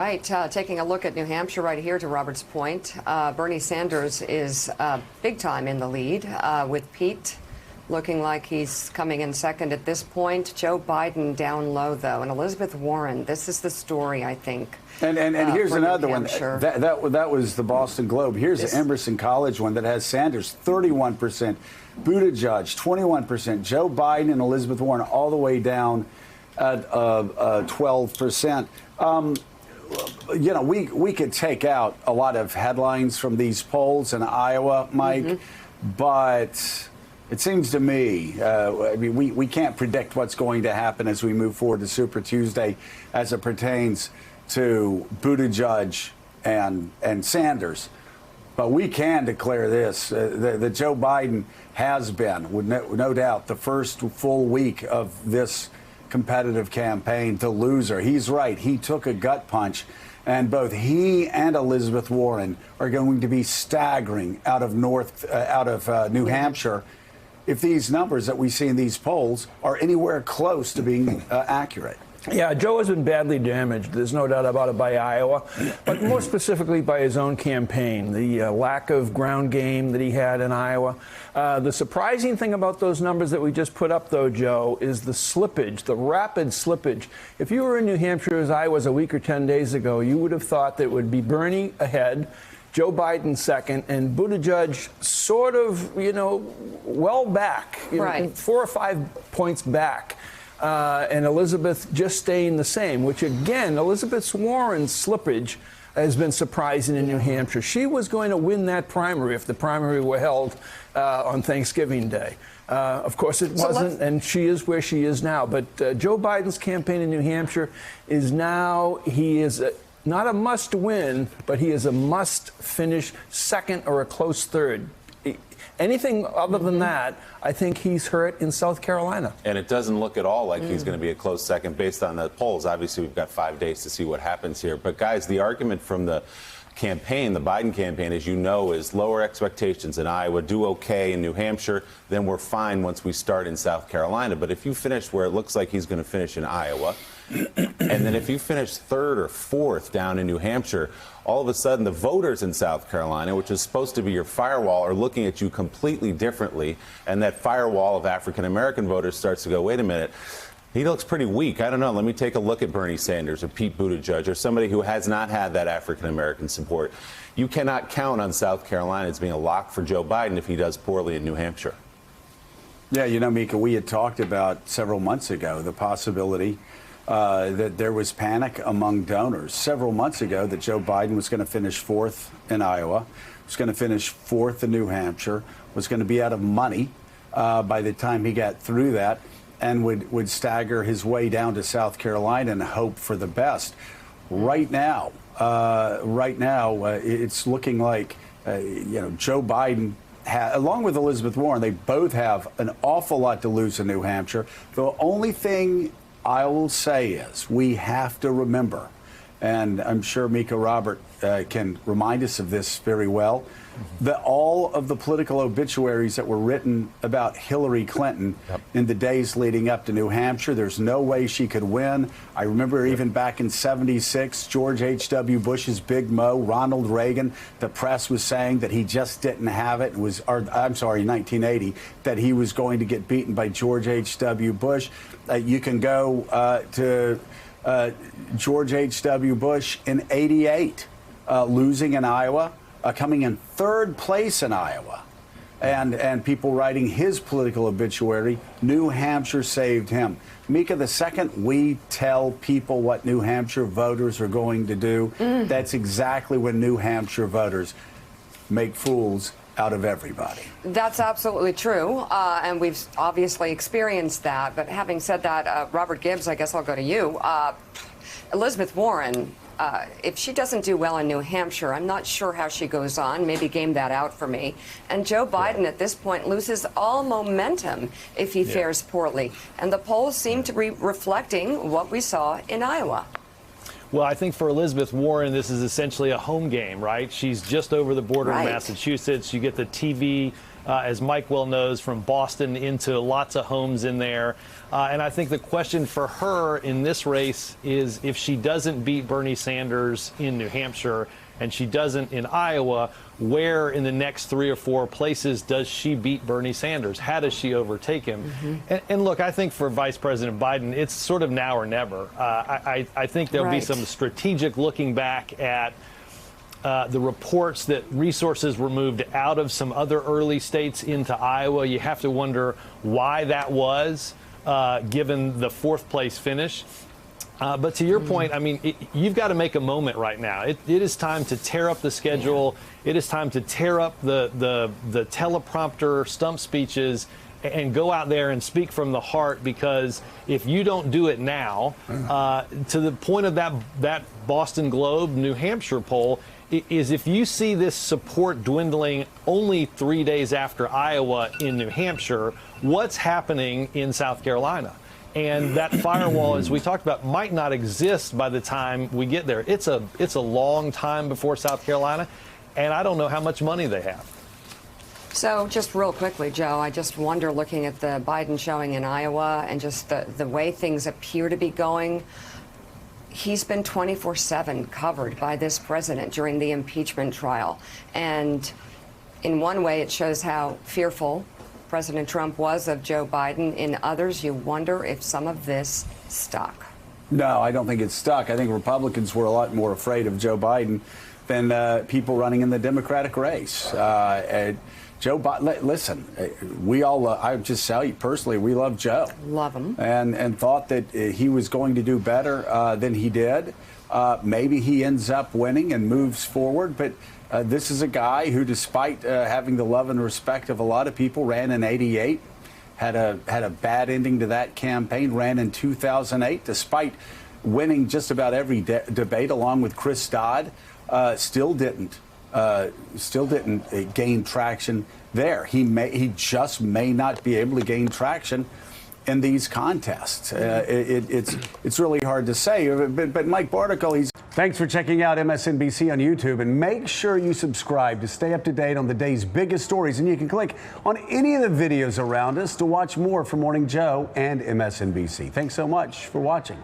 Right, taking a look at New Hampshire right here to Robert's point. Bernie Sanders is big time in the lead with Pete looking like he's coming in second at this point. Joe Biden down low, though, and Elizabeth Warren. This is the story, I think. And here's another one. That was the Boston Globe. Here's the Emerson College one that has Sanders 31%, Buttigieg 21%, Joe Biden and Elizabeth Warren all the way down at 12%. You know, we could take out a lot of headlines from these polls in Iowa, Mike, but it seems to me, I mean, we can't predict what's going to happen as we move forward to Super Tuesday as it pertains to Buttigieg and Sanders. But we can declare this, that Joe Biden has been, with no doubt, the first full week of this competitive campaign, the loser. He's right. He took a gut punch, and both he and Elizabeth Warren are going to be staggering out of New Hampshire if these numbers that we see in these polls are anywhere close to being accurate. Yeah, Joe has been badly damaged. There's no doubt about it by Iowa, but more specifically by his own campaign, the lack of ground game that he had in Iowa. The surprising thing about those numbers that we just put up, though, Joe, is the slippage, the rapid slippage. If you were in New Hampshire as I was a week or 10 days ago, you would have thought that it would be Bernie ahead, Joe Biden second, and Buttigieg sort of, you know, well back, right, 4 or 5 points back. And Elizabeth just staying the same, which, again, Elizabeth Warren's slippage has been surprising in New Hampshire. She was going to win that primary if the primary were held on Thanksgiving Day. Of course, it wasn't, and she is where she is now. But Joe Biden's campaign in New Hampshire is now, he is not a must-win, but he is a must-finish second or a close third. Anything other than that, I think he's hurt in South Carolina. And it doesn't look at all like he's going to be a close second based on the polls. Obviously, we've got 5 days to see what happens here. But, guys, the argument from the campaign, the Biden campaign, as you know, is lower expectations in Iowa, do okay in New Hampshire, then we're fine once we start in South Carolina. But if you finish where it looks like he's going to finish in Iowa, and then if you finish third or fourth down in New Hampshire, all of a sudden the voters in South Carolina, which is supposed to be your firewall, are looking at you completely differently. And that firewall of African-American voters starts to go, wait a minute, he looks pretty weak. I don't know. Let me take a look at Bernie Sanders or Pete Buttigieg or somebody who has not had that African-American support. You cannot count on South Carolina as being a lock for Joe Biden if he does poorly in New Hampshire. Yeah, you know, Mika, we had talked about several months ago the possibility that there was panic among donors several months ago that Joe Biden was going to finish fourth in Iowa, was going to finish fourth in New Hampshire, was going to be out of money by the time he got through that, and would stagger his way down to South Carolina and hope for the best. Right now, it's looking like you know, Joe Biden, along with Elizabeth Warren, they both have an awful lot to lose in New Hampshire. The only thing I will say is we have to remember, and I'm sure Mika Robert can remind us of this very well, that all of the political obituaries that were written about Hillary Clinton in the days leading up to New Hampshire, there's no way she could win. I remember even back in '76, George H.W. Bush's Big Mo, Ronald Reagan, the press was saying that he just didn't have it. I'm sorry, 1980, that he was going to get beaten by George H.W. Bush. You can go to George H.W. Bush in '88, losing in Iowa, coming in third place in Iowa, and people writing his political obituary. New Hampshire saved him. Mika, the second we tell people what New Hampshire voters are going to do, that's exactly when New Hampshire voters make fools out of everybody. That's absolutely true, and we've obviously experienced that. But having said that, Robert Gibbs, I guess I'll go to you. Elizabeth Warren, if she doesn't do well in New Hampshire, I'm not sure how she goes on. Maybe game that out for me. And Joe Biden at this point loses all momentum if he fares poorly. And the polls seem to be reflecting what we saw in Iowa. Well, I think for Elizabeth Warren, this is essentially a home game, right? She's just over the border Right. in Massachusetts. You get the TV, as Mike well knows, from Boston into lots of homes in there. And I think the question for her in this race is if she doesn't beat Bernie Sanders in New Hampshire and she doesn't in Iowa, where in the next 3 or 4 places does she beat Bernie Sanders? How does she overtake him? And look, I think for Vice President Biden, it's sort of now or never. I think there'll be Right. some strategic looking back at the reports that resources were moved out of some other early states into Iowa. You have to wonder why that was, given the 4th place finish. But to your point, I mean, you've got to make a moment right now. It is time to tear up the schedule. It is time to tear up the teleprompter stump speeches and go out there and speak from the heart, because if you don't do it now, to the point of that Boston Globe, New Hampshire poll, is if you see this support dwindling only 3 days after Iowa in New Hampshire, what's happening in South Carolina? And that firewall, as we talked about, might not exist by the time we get there. It's a long time before South Carolina, and I don't know how much money they have. So just real quickly, Joe, I just wonder, looking at the Biden showing in Iowa and just the way things appear to be going, he's been 24/7 covered by this president during the impeachment trial. And in one way, it shows how fearful President Trump was of Joe Biden. In others, you wonder if some of this stuck. No, I don't think it's stuck. I think Republicans were a lot more afraid of Joe Biden than people running in the Democratic race. Joe Biden, listen, we all, I would just tell you personally, we love Joe. Love him. And thought that he was going to do better than he did. Maybe he ends up winning and moves forward, but this is a guy who, despite having the love and respect of a lot of people, ran in '88, had a bad ending to that campaign, ran in 2008, despite winning just about every debate along with Chris Dodd, still didn't gain traction there. He just may not be able to gain traction in these contests. It's really hard to say. But Mike Barticle, thanks for checking out MSNBC on YouTube, and make sure you subscribe to stay up to date on the day's biggest stories. And you can click on any of the videos around us to watch more from Morning Joe and MSNBC. Thanks so much for watching.